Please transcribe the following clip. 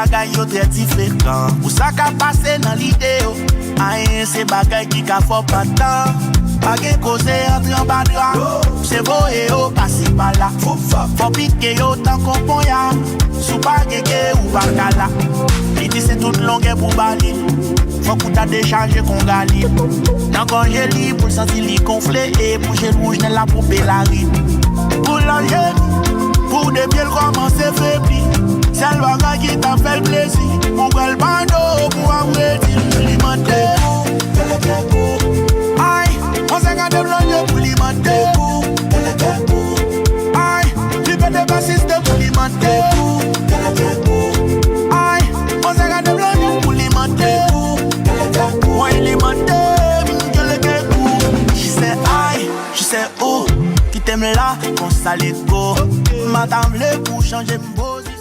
bagay yo très différent. Ou ça qu'a passé dans l'idée, aïe, c'est bagay qui qu'a fort pas tant. Pas qu'un cause entre en bas de c'est beau et oh, passez par là. Faut piquer yo tant qu'on pon ya. Sous pas gege ou pas kala. L'idée c'est toute longue pour bali. Faut qu'on t'a déchargé qu'on gagne. Dans quand j'ai li pour sentir li gonfler et pour j'ai rouge dans la poupée la rime. Pour l'enjeu, pour des pieds commencer faibli. C'est le bagage qui t'a fait le plaisir. Mon bel bando pour avoir dit l'alimenter. Aïe, on s'est gardé blanc pour l'alimenter. Aïe, tu peux te bassiste pour l'alimenter. Aïe, on s'est gardé blanc pour l'alimenter. Moi l'alimenter, je le guette. Je sais aïe, je sais où. Qui t'aime là, qu'on s'allait go. Madame le pour changer de position.